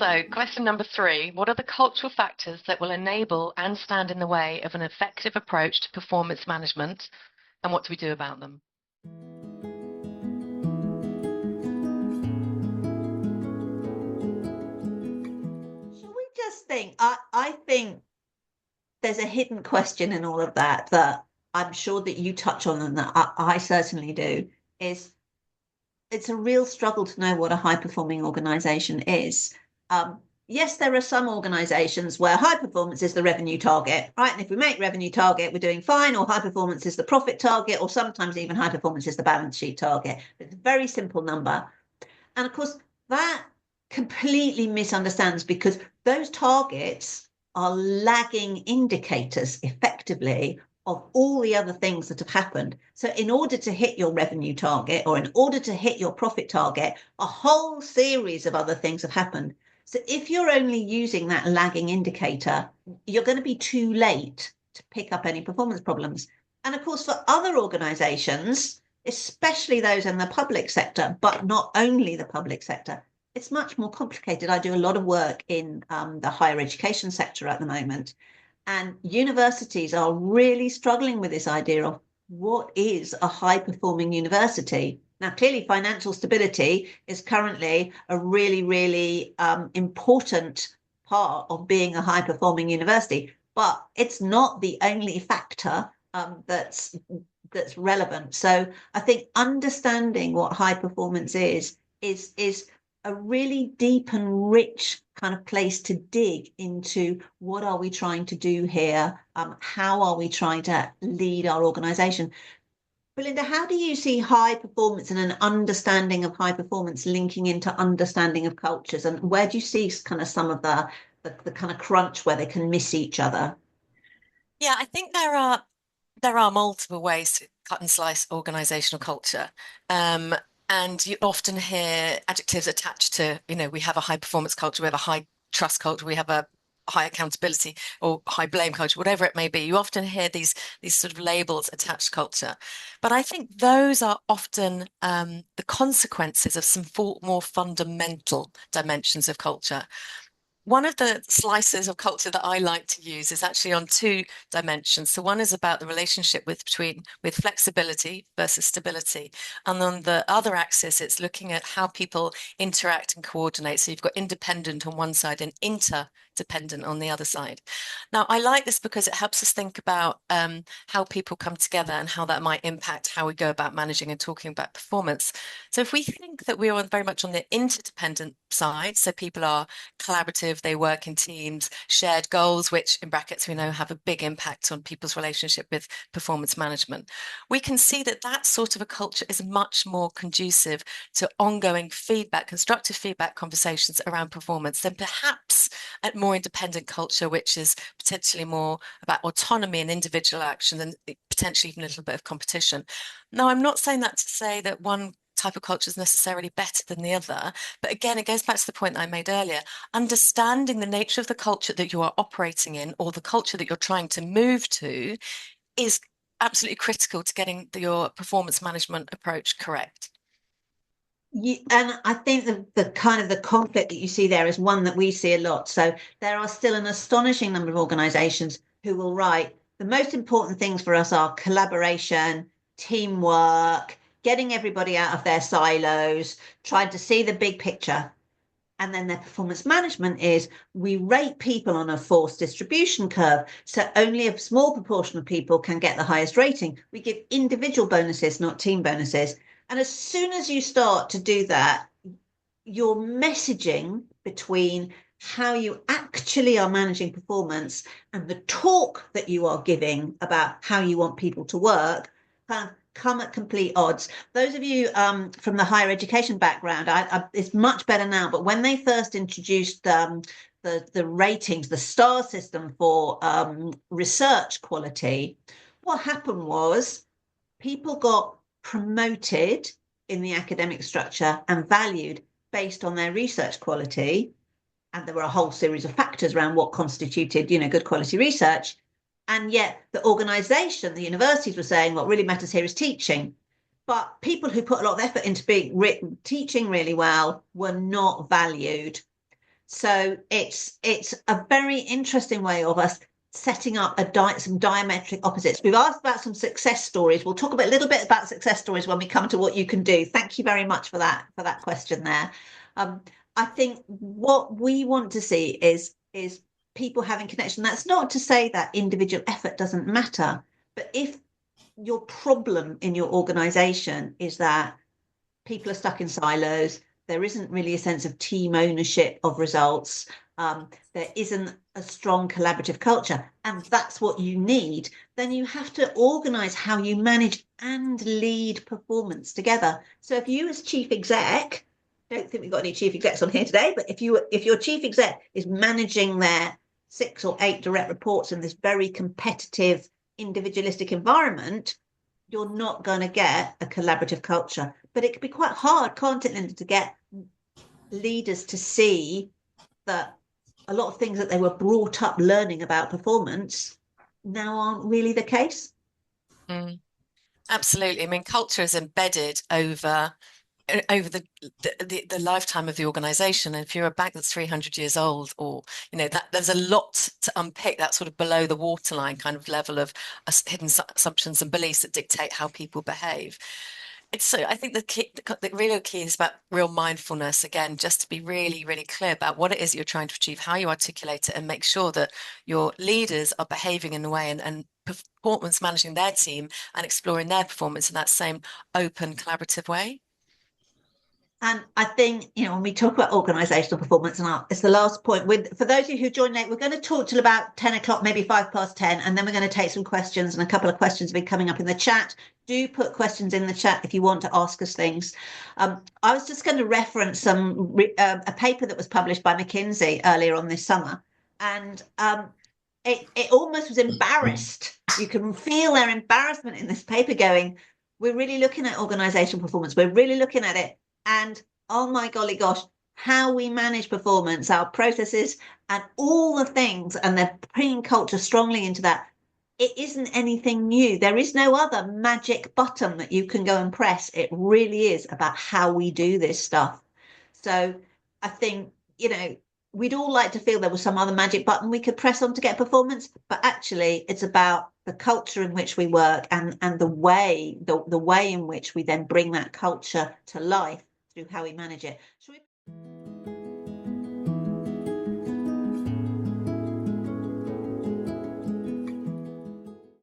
So, question number 3, what are the cultural factors that will enable and stand in the way of an effective approach to performance management, and what do we do about them? Shall we just think? I think there's a hidden question in all of that I'm sure that you touch on and that I certainly do, is it's a real struggle to know what a high performing organization is. Yes, there are some organizations where high performance is the revenue target, right? And if we make revenue target, we're doing fine, or high performance is the profit target, or sometimes even high performance is the balance sheet target. It's a very simple number. And of course, that completely misunderstands, because those targets are lagging indicators effectively of all the other things that have happened. So in order to hit your revenue target, or in order to hit your profit target, a whole series of other things have happened. So if you're only using that lagging indicator, you're going to be too late to pick up any performance problems. And of course, for other organizations, especially those in the public sector, but not only the public sector, it's much more complicated. I do a lot of work in the higher education sector at the moment, and universities are really struggling with this idea of what is a high performing university. Now, clearly, financial stability is currently a really, really important part of being a high performing university, but it's not the only factor that's relevant. So I think understanding what high performance is a really deep and rich kind of place to dig into what are we trying to do here? How are we trying to lead our organization? Belinda, how do you see high performance and an understanding of high performance linking into understanding of cultures? And where do you see kind of some of the kind of crunch where they can miss each other? Yeah, I think there are multiple ways to cut and slice organizational culture. And you often hear adjectives attached to, we have a high performance culture, we have a high trust culture, we have a high accountability or high blame culture, whatever it may be. You often hear these sort of labels attached to culture. But I think those are often the consequences of some more fundamental dimensions of culture. One of the slices of culture that I like to use is actually on 2 dimensions. So one is about the relationship with flexibility versus stability. And on the other axis, it's looking at how people interact and coordinate. So you've got independent on one side and interdependent on the other side. Now, I like this because it helps us think about how people come together and how that might impact how we go about managing and talking about performance. So if we think that we are very much on the interdependent side, so people are collaborative, they work in teams, shared goals, which in brackets we know have a big impact on people's relationship with performance management. We can see that that sort of a culture is much more conducive to ongoing feedback, constructive feedback conversations around performance than perhaps a more independent culture, which is potentially more about autonomy and individual action and potentially even a little bit of competition. Now, I'm not saying that to say that one type of culture is necessarily better than the other. But again, it goes back to the point that I made earlier. Understanding the nature of the culture that you are operating in or the culture that you're trying to move to is absolutely critical to getting your performance management approach correct. And I think the kind of the conflict that you see there is one that we see a lot. So there are still an astonishing number of organizations who will write, the most important things for us are collaboration, teamwork, getting everybody out of their silos, trying to see the big picture. And then their performance management is, we rate people on a forced distribution curve. So only a small proportion of people can get the highest rating. We give individual bonuses, not team bonuses. And as soon as you start to do that, your messaging between how you actually are managing performance and the talk that you are giving about how you want people to work kind of come at complete odds. Those of you from the higher education background, it's much better now, but when they first introduced the ratings, the star system for research quality, what happened was people got promoted in the academic structure and valued based on their research quality. And there were a whole series of factors around what constituted, good quality research. And yet the organisation, the universities were saying what really matters here is teaching. But people who put a lot of effort into teaching really well were not valued. So it's a very interesting way of us setting up some diametric opposites. We've asked about some success stories. We'll talk a little bit about success stories when we come to what you can do. Thank you very much for that question there. Um, I think what we want to see is people having connection. That's not to say that individual effort doesn't matter, but if your problem in your organization is that people are stuck in silos. There isn't really a sense of team ownership of results. There isn't a strong collaborative culture, and that's what you need. Then you have to organize how you manage and lead performance together. So if you as chief exec, I don't think we've got any chief execs on here today, but if your chief exec is managing their 6 or 8 direct reports in this very competitive, individualistic environment, you're not going to get a collaborative culture. But it can be quite hard, can't it, Linda, to get leaders to see that a lot of things that they were brought up learning about performance now aren't really the case. Mm, absolutely. I mean, culture is embedded over the lifetime of the organization. And if you're a bank that's 300 years old, or that there's a lot to unpick, that sort of below the waterline kind of level of hidden assumptions and beliefs that dictate how people behave. So I think the real key is about real mindfulness, again, just to be really, really clear about what it is you're trying to achieve, how you articulate it, and make sure that your leaders are behaving in a way and performance managing their team and exploring their performance in that same open, collaborative way. And I think, when we talk about organisational performance, and it's the last point, for those of you who joined late, we're going to talk till about 10 o'clock, maybe 10:05, and then we're going to take some questions, and a couple of questions have been coming up in the chat. Do put questions in the chat if you want to ask us things. I was just going to reference a paper that was published by McKinsey earlier on this summer, and it almost was embarrassed. You can feel their embarrassment in this paper going, we're really looking at organisational performance. We're really looking at it. And oh my golly gosh, how we manage performance, our processes, and all the things, and they're bringing culture strongly into that. It isn't anything new. There is no other magic button that you can go and press. It really is about how we do this stuff. So I think, we'd all like to feel there was some other magic button we could press on to get performance, but actually it's about the culture in which we work and the way in which we then bring that culture to life through how we manage it. Should we